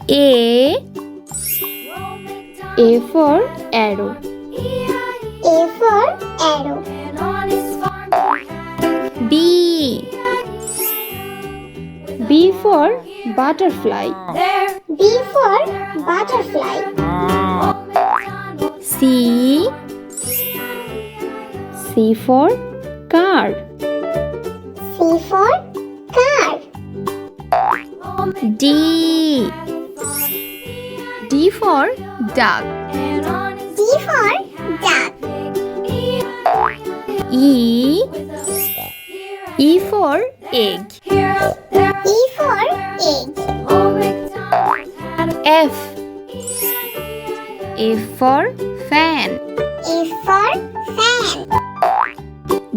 A for arrow. A for arrow. B for butterfly. B for butterfly. C for car. C for car. D for duck. D for duck. E for egg. E for egg. F for fan. F for fan.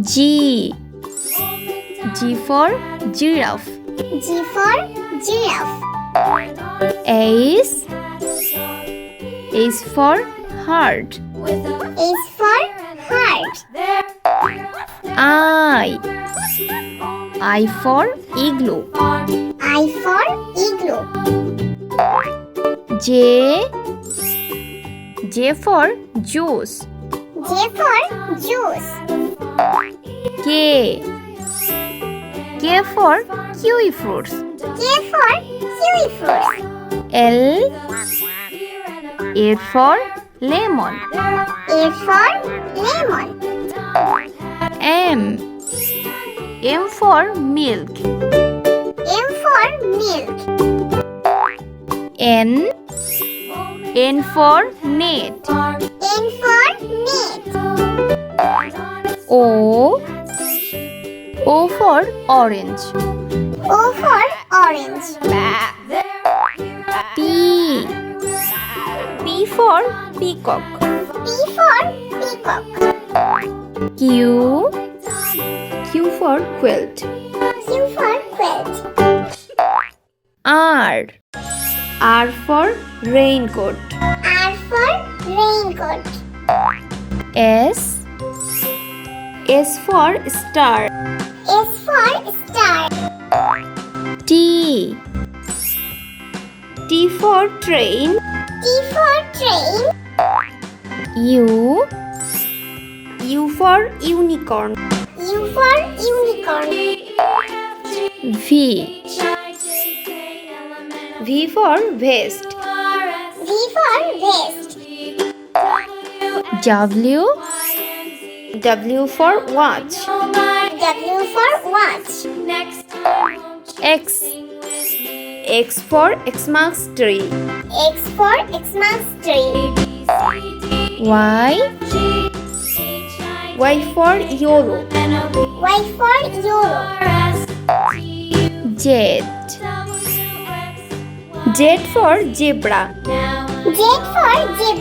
G for giraffe. G for giraffe. H for heart. H for heart. I for igloo. I for igloo. J for juice. J for juice. K for kiwi fruits. K for kiwi fruits. L for lemon. A for lemon. M for milk. M for milk. N for net. N for net. O for orange. O for orange. P for peacock. P for peacock. Q for quilt. Q for quilt. R for raincoat. R for raincoat. S for star. S for star. T for train. T for train. U for unicorn. U for unicorn. V for vest. V for vest. W for watch. W for watch. X for Xmas tree. X for Xmas tree. Y for yellow. Y for yellow. Z Z for zebra. for zebra.